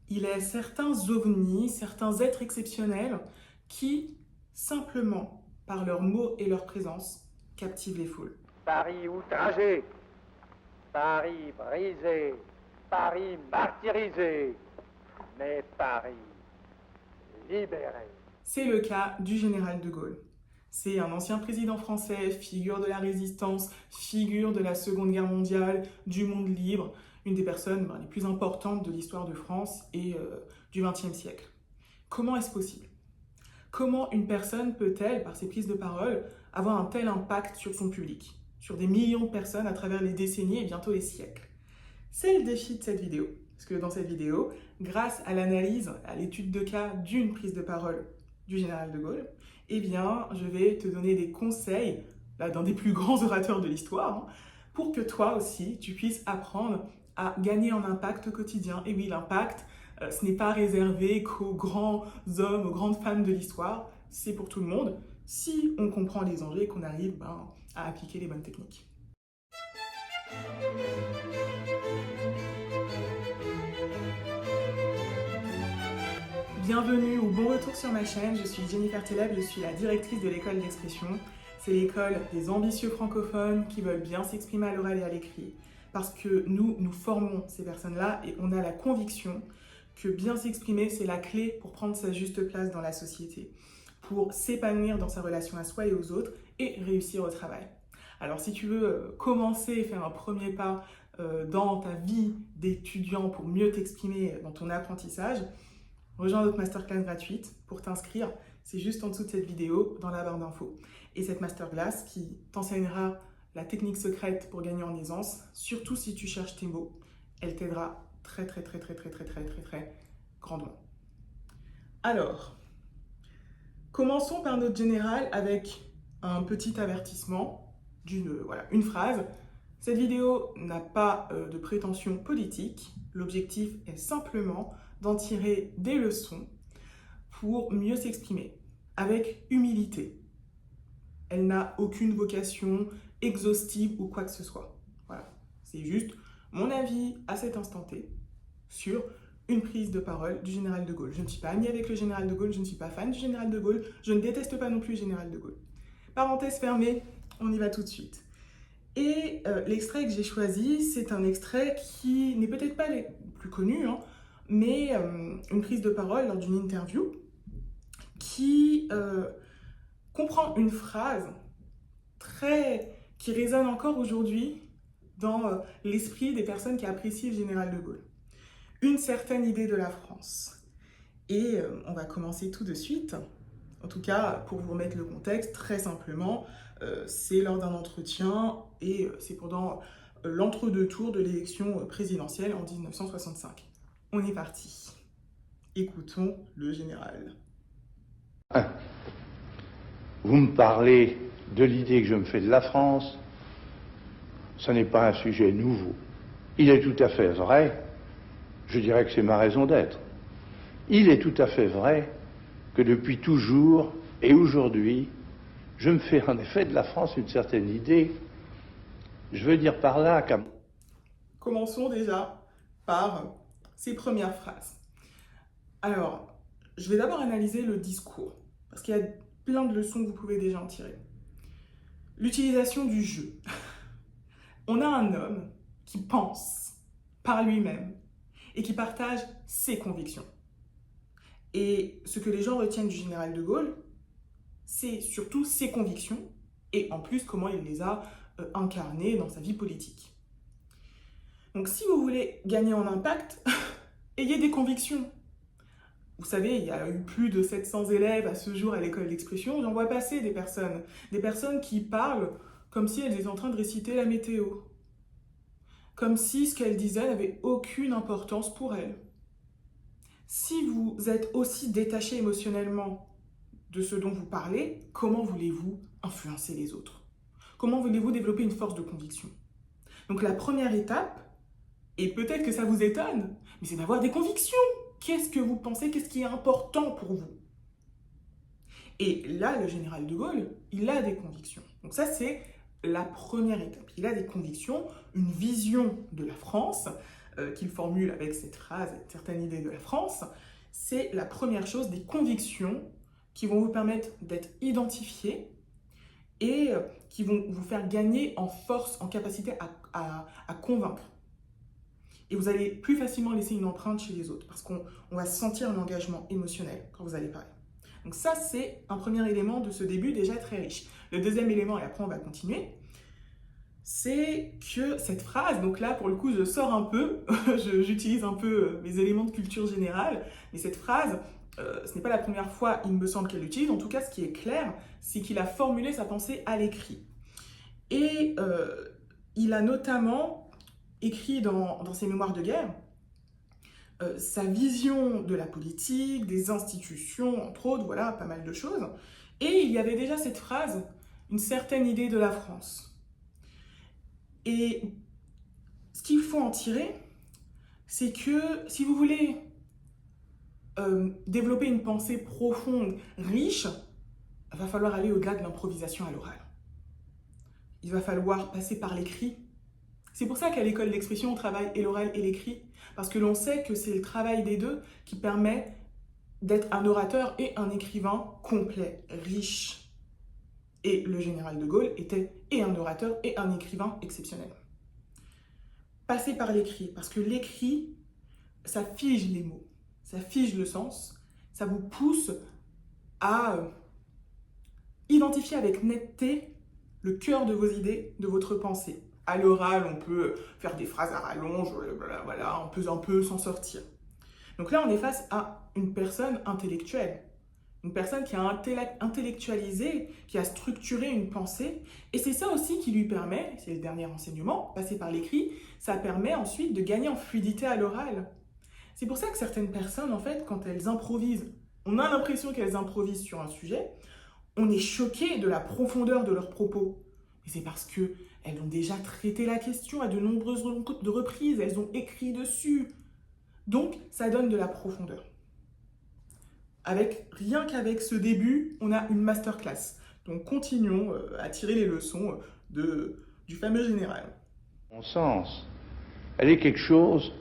Il est certains ovnis, certains êtres exceptionnels qui, simplement, par leurs mots et leur présence, captivent les foules. Paris outragé, Paris brisé, Paris martyrisé, mais Paris libéré. C'est le cas du général de Gaulle. C'est un ancien président français, figure de la résistance, figure de la Seconde Guerre mondiale, du monde libre, une des personnes les plus importantes de l'histoire de France et du XXe siècle. Comment est-ce possible? Comment une personne peut-elle, par ses prises de parole, avoir un tel impact sur son public, sur des millions de personnes à travers les décennies et bientôt les siècles? C'est le défi de cette vidéo. Parce que dans cette vidéo, grâce à l'analyse, à l'étude de cas d'une prise de parole du général de Gaulle, eh bien, je vais te donner des conseils, là, d'un des plus grands orateurs de l'histoire, pour que toi aussi, tu puisses apprendre à gagner en impact au quotidien. Et oui, l'impact, ce n'est pas réservé qu'aux grands hommes, aux grandes femmes de l'histoire, c'est pour tout le monde, si on comprend les enjeux et qu'on arrive à appliquer les bonnes techniques. Bienvenue ou bon retour sur ma chaîne, je suis Jennifer Teleb, je suis la directrice de l'école d'expression. C'est l'école des ambitieux francophones qui veulent bien s'exprimer à l'oral et à l'écrit. Parce que nous formons ces personnes-là et on a la conviction que bien s'exprimer, c'est la clé pour prendre sa juste place dans la société, pour s'épanouir dans sa relation à soi et aux autres et réussir au travail. Alors si tu veux commencer et faire un premier pas dans ta vie d'étudiant pour mieux t'exprimer dans ton apprentissage, rejoins notre masterclass gratuite. Pour t'inscrire, c'est juste en dessous de cette vidéo, dans la barre d'infos. Et cette masterclass qui t'enseignera la technique secrète pour gagner en aisance, surtout si tu cherches tes mots, elle t'aidera très grandement. Alors, commençons par notre général avec un petit avertissement une phrase. Cette vidéo n'a pas de prétention politique. L'objectif est simplement d'en tirer des leçons pour mieux s'exprimer, avec humilité. Elle n'a aucune vocation exhaustive ou quoi que ce soit. Voilà, c'est juste mon avis à cet instant T sur une prise de parole du général de Gaulle. Je ne suis pas amie avec le général de Gaulle, je ne suis pas fan du général de Gaulle, je ne déteste pas non plus le général de Gaulle. Parenthèse fermée, on y va tout de suite. Et l'extrait que j'ai choisi, c'est un extrait qui n'est peut-être pas le plus connu, mais une prise de parole lors d'une interview qui comprend une phrase qui résonne encore aujourd'hui dans l'esprit des personnes qui apprécient le général de Gaulle. Une certaine idée de la France. Et on va commencer tout de suite. En tout cas, pour vous remettre le contexte, très simplement, c'est lors d'un entretien et c'est pendant l'entre-deux tours de l'élection présidentielle en 1965. On est parti. Écoutons le général. Vous me parlez de l'idée que je me fais de la France. Ce n'est pas un sujet nouveau. Il est tout à fait vrai, je dirais que c'est ma raison d'être. Il est tout à fait vrai que depuis toujours et aujourd'hui, je me fais en effet de la France une certaine idée. Je veux dire par là qu'à... Commençons déjà par ces premières phrases. Alors, je vais d'abord analyser le discours, parce qu'il y a plein de leçons que vous pouvez déjà en tirer. L'utilisation du jeu. On a un homme qui pense par lui-même et qui partage ses convictions. Et ce que les gens retiennent du général de Gaulle, c'est surtout ses convictions et en plus comment il les a incarnées dans sa vie politique. Donc si vous voulez gagner en impact, ayez des convictions. Vous savez, il y a eu plus de 700 élèves à ce jour à l'école d'expression. J'en vois passer des personnes qui parlent comme si elles étaient en train de réciter la météo. Comme si ce qu'elles disaient n'avait aucune importance pour elles. Si vous êtes aussi détaché émotionnellement de ce dont vous parlez, comment voulez-vous influencer les autres? Comment voulez-vous développer une force de conviction? Donc la première étape, et peut-être que ça vous étonne, mais c'est d'avoir des convictions. Qu'est-ce que vous pensez? Qu'est-ce qui est important pour vous? Et là, le général de Gaulle, il a des convictions. Donc ça, c'est la première étape. Il a des convictions, une vision de la France qu'il formule avec cette phrase, certaines idées de la France, c'est la première chose, des convictions qui vont vous permettre d'être identifiés et qui vont vous faire gagner en force, en capacité à convaincre. Et vous allez plus facilement laisser une empreinte chez les autres parce qu'on va sentir un engagement émotionnel quand vous allez parler. Donc ça, c'est un premier élément de ce début déjà très riche. Le deuxième élément, et après on va continuer, c'est que cette phrase, donc là pour le coup je sors un peu, j'utilise un peu mes éléments de culture générale, mais cette phrase, ce n'est pas la première fois, il me semble, qu'elle l'utilise. En tout cas, ce qui est clair, c'est qu'il a formulé sa pensée à l'écrit. Et il a notamment écrit dans ses mémoires de guerre sa vision de la politique, des institutions, entre autres, voilà, pas mal de choses. Et il y avait déjà cette phrase, une certaine idée de la France. Et ce qu'il faut en tirer, c'est que si vous voulez développer une pensée profonde, riche, il va falloir aller au-delà de l'improvisation à l'oral. Il va falloir passer par l'écrit. C'est pour ça qu'à l'école d'expression, on travaille et l'oral et l'écrit, parce que l'on sait que c'est le travail des deux qui permet d'être un orateur et un écrivain complet, riche. Et le général de Gaulle était et un orateur et un écrivain exceptionnel. Passez par l'écrit, parce que l'écrit, ça fige les mots, ça fige le sens, ça vous pousse à identifier avec netteté le cœur de vos idées, de votre pensée. À l'oral, on peut faire des phrases à rallonge, voilà, on peut un peu s'en sortir. Donc là, on est face à une personne intellectuelle, une personne qui a intellectualisé, qui a structuré une pensée. Et c'est ça aussi qui lui permet, c'est le dernier enseignement, passer par l'écrit, ça permet ensuite de gagner en fluidité à l'oral. C'est pour ça que certaines personnes, en fait, quand elles improvisent, on a l'impression qu'elles improvisent sur un sujet, on est choqué de la profondeur de leurs propos. Et c'est parce qu'elles ont déjà traité la question à de nombreuses reprises, elles ont écrit dessus. Donc, ça donne de la profondeur. Rien qu'avec ce début, on a une masterclass. Donc, continuons à tirer les leçons du fameux général. Mon sens, elle est quelque chose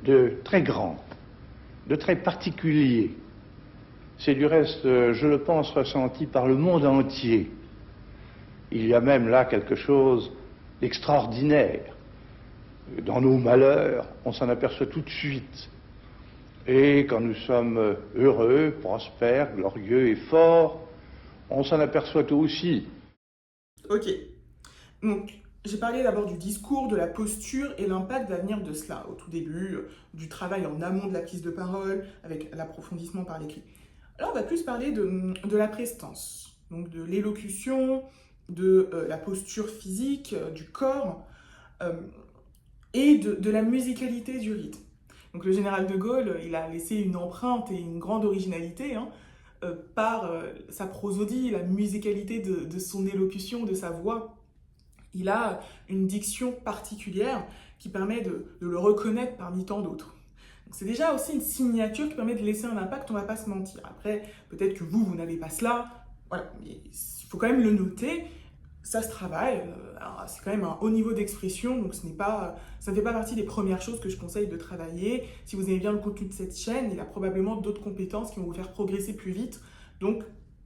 de très grand, de très particulier. C'est du reste, je le pense, ressenti par le monde entier. Il y a même là quelque chose d'extraordinaire. Dans nos malheurs, on s'en aperçoit tout de suite. Et quand nous sommes heureux, prospères, glorieux et forts, on s'en aperçoit aussi. Ok. Donc, j'ai parlé d'abord du discours, de la posture, et l'impact va venir de cela, au tout début, du travail en amont de la prise de parole, avec l'approfondissement par l'écrit. Alors, on va plus parler de la prestance, donc de l'élocution, de la posture physique, du corps, et de la musicalité du rythme. Donc le général de Gaulle, il a laissé une empreinte et une grande originalité par sa prosodie, la musicalité de son élocution, de sa voix. Il a une diction particulière qui permet de le reconnaître parmi tant d'autres. C'est déjà aussi une signature qui permet de laisser un impact, on ne va pas se mentir. Après, peut-être que vous n'avez pas cela, voilà, mais il faut quand même le noter. Ça se travaille, c'est quand même un haut niveau d'expression, donc ça ne fait pas partie des premières choses que je conseille de travailler. Si vous aimez bien le contenu de cette chaîne, il y a probablement d'autres compétences qui vont vous faire progresser plus vite. Donc,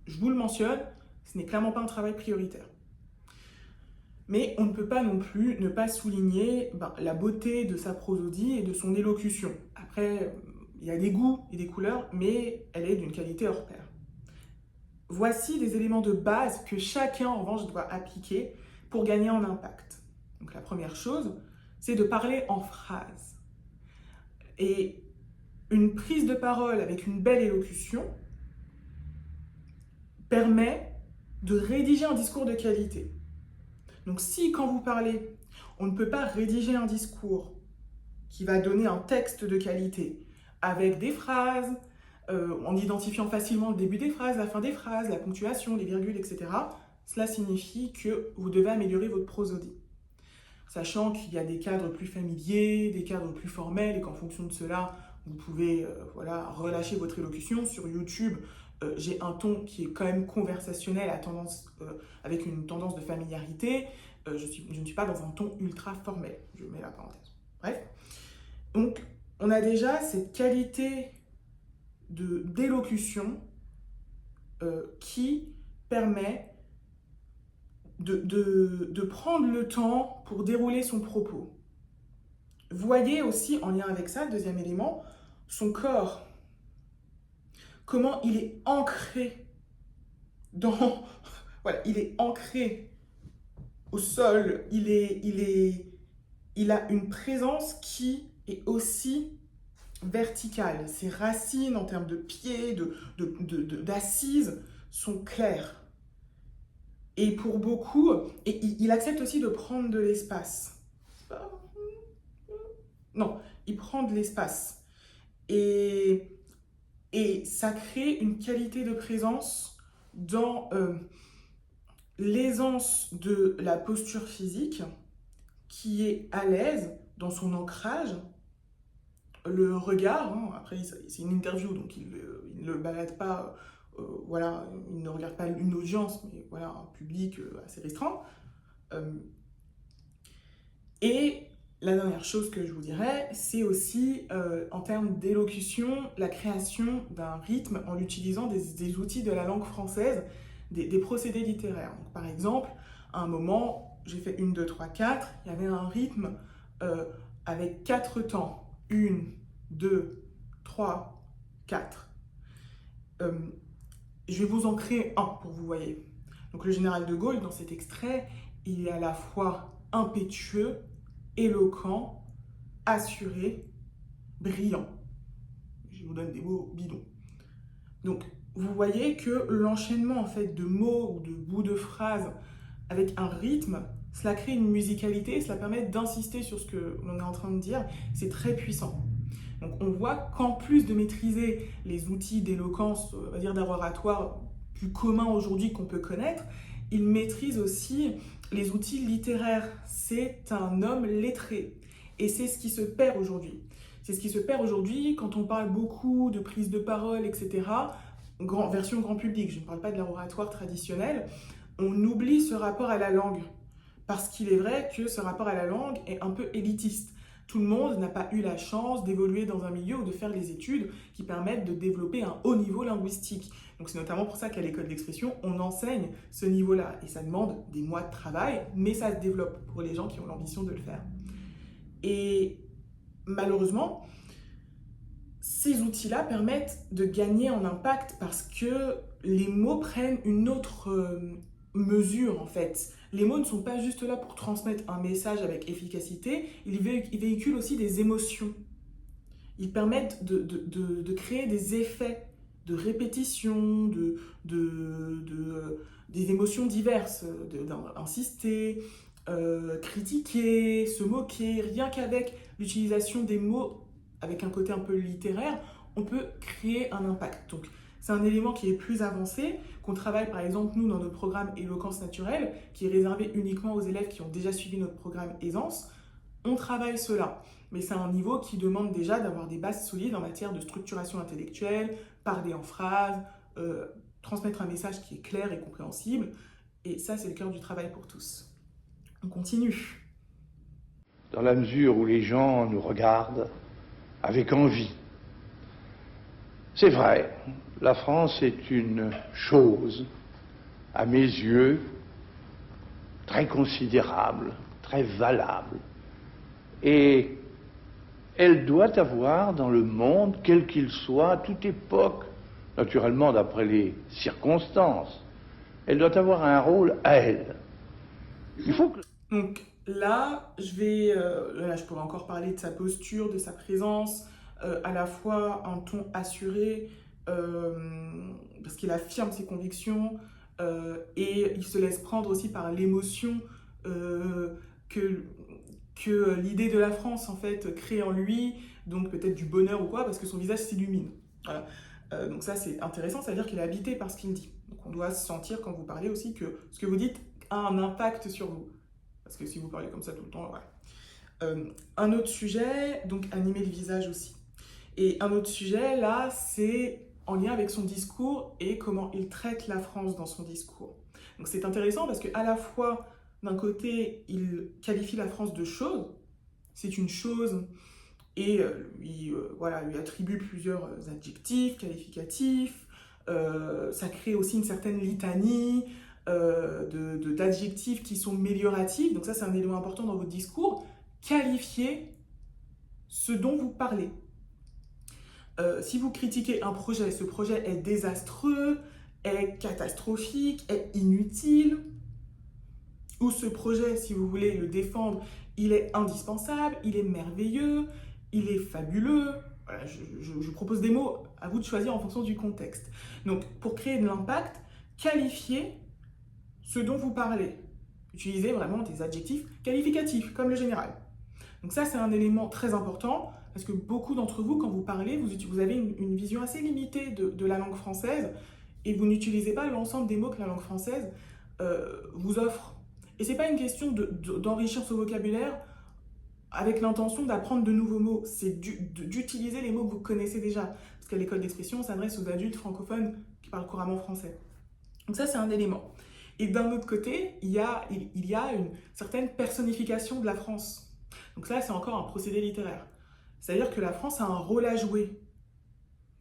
je vous le mentionne, ce n'est clairement pas un travail prioritaire. Mais on ne peut pas non plus ne pas souligner la beauté de sa prosodie et de son élocution. Après, il y a des goûts et des couleurs, mais elle est d'une qualité hors pair. Voici des éléments de base que chacun, en revanche, doit appliquer pour gagner en impact. Donc la première chose, c'est de parler en phrases. Et une prise de parole avec une belle élocution permet de rédiger un discours de qualité. Donc si, quand vous parlez, on ne peut pas rédiger un discours qui va donner un texte de qualité avec des phrases, en identifiant facilement le début des phrases, la fin des phrases, la ponctuation, les virgules, etc., cela signifie que vous devez améliorer votre prosodie. Sachant qu'il y a des cadres plus familiers, des cadres plus formels, et qu'en fonction de cela, vous pouvez relâcher votre élocution. Sur YouTube, j'ai un ton qui est quand même conversationnel, avec une tendance de familiarité. Je ne suis pas dans un ton ultra formel, je mets la parenthèse. Bref. Donc, on a déjà cette qualité d'élocution qui permet de prendre le temps pour dérouler son propos. Voyez aussi, en lien avec ça, deuxième élément, son corps. Comment il est ancré dans... Voilà, il est ancré au sol. Il a une présence qui est aussi verticale. Ses racines en termes de pieds, d'assises sont claires. Et pour beaucoup, et il accepte aussi de prendre de l'espace. Non, il prend de l'espace. Et ça crée une qualité de présence dans l'aisance de la posture physique qui est à l'aise dans son ancrage. Le regard, hein, après c'est une interview, donc il ne balade pas, voilà, il ne regarde pas une audience, mais voilà, un public assez restreint. Et la dernière chose que je vous dirais, c'est aussi en termes d'élocution, la création d'un rythme en utilisant des outils de la langue française, des procédés littéraires. Donc, par exemple, à un moment, j'ai fait 1, 2, 3, 4, il y avait un rythme avec 4 temps. 1, 2, 3, 4. Je vais vous en créer un pour vous voyez. Donc le général de Gaulle, dans cet extrait, il est à la fois impétueux, éloquent, assuré, brillant. Je vous donne des mots bidons. Donc, vous voyez que l'enchaînement en fait de mots ou de bouts de phrases avec un rythme, cela crée une musicalité, cela permet d'insister sur ce que l'on est en train de dire. C'est très puissant. Donc, on voit qu'en plus de maîtriser les outils d'éloquence, on va dire d'oratoire plus communs aujourd'hui qu'on peut connaître, il maîtrise aussi les outils littéraires. C'est un homme lettré. Et c'est ce qui se perd aujourd'hui. C'est ce qui se perd aujourd'hui quand on parle beaucoup de prise de parole, etc. Version grand public, je ne parle pas de l'oratoire traditionnel. On oublie ce rapport à la langue. Parce qu'il est vrai que ce rapport à la langue est un peu élitiste. Tout le monde n'a pas eu la chance d'évoluer dans un milieu ou de faire les études qui permettent de développer un haut niveau linguistique. Donc c'est notamment pour ça qu'à l'école d'expression, on enseigne ce niveau-là. Et ça demande des mois de travail, mais ça se développe pour les gens qui ont l'ambition de le faire. Et malheureusement, ces outils-là permettent de gagner en impact parce que les mots prennent une autre mesure en fait. Les mots ne sont pas juste là pour transmettre un message avec efficacité, ils véhiculent aussi des émotions. Ils permettent de créer des effets de répétition, des émotions diverses, d'insister, critiquer, se moquer. Rien qu'avec l'utilisation des mots avec un côté un peu littéraire, on peut créer un impact. Donc, c'est un élément qui est plus avancé, qu'on travaille par exemple nous dans notre programme Éloquence naturelle, qui est réservé uniquement aux élèves qui ont déjà suivi notre programme Aisance. On travaille cela, mais c'est un niveau qui demande déjà d'avoir des bases solides en matière de structuration intellectuelle, parler en phrases, transmettre un message qui est clair et compréhensible, et ça c'est le cœur du travail pour tous. On continue. Dans la mesure où les gens nous regardent avec envie. C'est vrai, la France est une chose, à mes yeux, très considérable, très valable. Et elle doit avoir dans le monde, quel qu'il soit, à toute époque, naturellement d'après les circonstances, elle doit avoir un rôle à elle. Il faut que... Donc là, je pourrais encore parler de sa posture, de sa présence, à la fois un ton assuré, parce qu'il affirme ses convictions, et il se laisse prendre aussi par l'émotion que l'idée de la France en fait crée en lui, donc peut-être du bonheur ou quoi, parce que son visage s'illumine. Voilà. Donc ça c'est intéressant, ça veut dire qu'il est habité par ce qu'il dit. Donc on doit sentir quand vous parlez aussi que ce que vous dites a un impact sur vous. Parce que si vous parlez comme ça tout le temps, voilà. Un autre sujet, donc animer le visage aussi. Et un autre sujet, là, c'est en lien avec son discours et comment il traite la France dans son discours. Donc c'est intéressant parce qu'à la fois, d'un côté, il qualifie la France de chose, c'est une chose, et voilà, lui attribue plusieurs adjectifs, qualificatifs. Ça crée aussi une certaine litanie d'adjectifs qui sont mélioratifs. Donc ça, c'est un élément important dans votre discours. Qualifiez ce dont vous parlez. Si vous critiquez un projet, ce projet est désastreux, est catastrophique, est inutile, ou ce projet, si vous voulez le défendre, il est indispensable, il est merveilleux, il est fabuleux. Voilà, je propose des mots, à vous de choisir en fonction du contexte. Donc, pour créer de l'impact, qualifiez ce dont vous parlez. Utilisez vraiment des adjectifs qualificatifs, comme le général. Donc ça, c'est un élément très important, parce que beaucoup d'entre vous, quand vous parlez, vous avez une vision assez limitée de la langue française, et vous n'utilisez pas l'ensemble des mots que la langue française vous offre. Et ce n'est pas une question d'enrichir ce vocabulaire avec l'intention d'apprendre de nouveaux mots, c'est d'utiliser les mots que vous connaissez déjà. Parce qu'à l'école d'expression, on s'adresse aux adultes francophones qui parlent couramment français. Donc ça, c'est un élément. Et d'un autre côté, il y a une certaine personnification de la France. Donc ça, c'est encore un procédé littéraire. C'est-à-dire que la France a un rôle à jouer.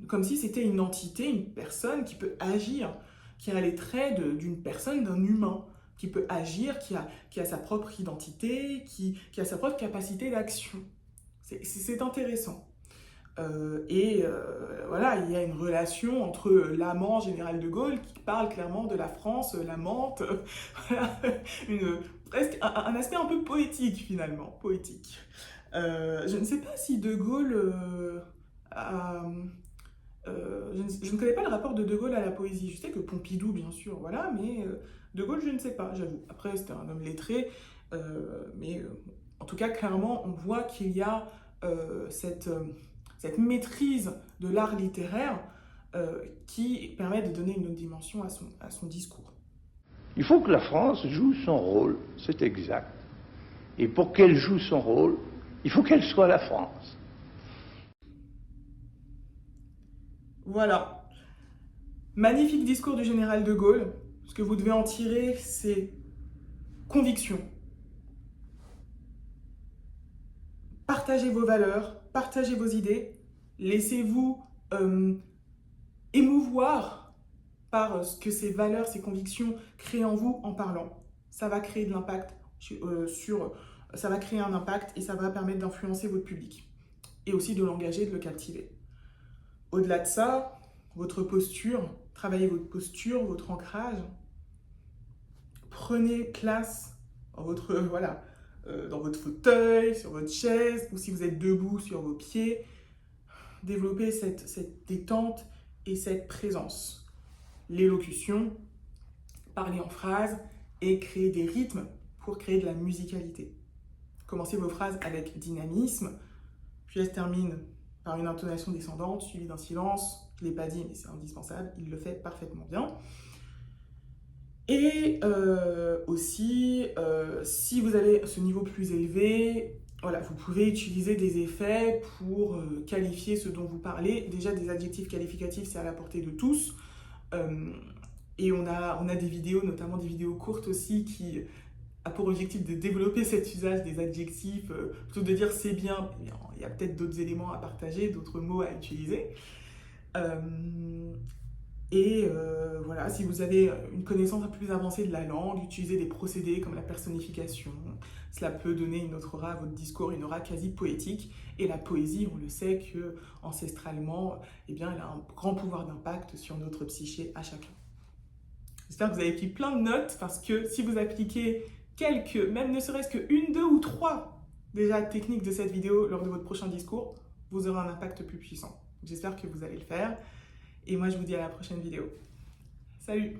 Comme si c'était une entité, une personne qui peut agir, qui a les traits d'une personne, d'un humain, qui peut agir, qui a sa propre identité, qui a sa propre capacité d'action. C'est intéressant. Voilà, il y a une relation entre l'amant général de Gaulle, qui parle clairement de la France, l'amante, voilà, presque un aspect un peu poétique finalement, poétique. Je ne sais pas si de Gaulle je ne connais pas le rapport de Gaulle à la poésie. Je sais que Pompidou, bien sûr, voilà, mais de Gaulle, je ne sais pas, j'avoue. Après, c'était un homme lettré, mais en tout cas, clairement, on voit qu'il y a cette maîtrise de l'art littéraire qui permet de donner une autre dimension à son discours. Il faut que la France joue son rôle, c'est exact. Et pour qu'elle joue son rôle, il faut qu'elle soit la France. Voilà. Magnifique discours du général de Gaulle. Ce que vous devez en tirer, c'est conviction. Partagez vos valeurs, partagez vos idées, laissez-vous émouvoir par ce que ces valeurs, ces convictions créent en vous en parlant. Ça va créer de l'impact ça va créer un impact et ça va permettre d'influencer votre public et aussi de l'engager, de le captiver. Au-delà de ça, votre posture, travaillez votre posture, votre ancrage. Prenez place dans dans votre fauteuil, sur votre chaise, ou si vous êtes debout, sur vos pieds. Développez cette détente et cette présence. L'élocution, parler en phrases et créer des rythmes pour créer de la musicalité. Commencez vos phrases avec dynamisme, puis elles se terminent par une intonation descendante, suivie d'un silence. Je ne l'ai pas dit, mais c'est indispensable, il le fait parfaitement bien. Et aussi, si vous avez ce niveau plus élevé, voilà, vous pouvez utiliser des effets pour qualifier ce dont vous parlez. Déjà, des adjectifs qualificatifs, c'est à la portée de tous. Et on a des vidéos, notamment des vidéos courtes aussi, qui a pour objectif de développer cet usage des adjectifs, plutôt que de dire c'est bien, il y a peut-être d'autres éléments à partager, d'autres mots à utiliser. Voilà, si vous avez une connaissance un peu plus avancée de la langue, utilisez des procédés comme la personnification. Cela peut donner une autre aura à votre discours, une aura quasi poétique. Et la poésie, on le sait que ancestralement, elle a un grand pouvoir d'impact sur notre psyché à chacun. J'espère que vous avez pris plein de notes parce que si vous appliquez même ne serait-ce qu'une, deux ou trois déjà techniques de cette vidéo lors de votre prochain discours, vous aurez un impact plus puissant. J'espère que vous allez le faire. Et moi, je vous dis à la prochaine vidéo. Salut!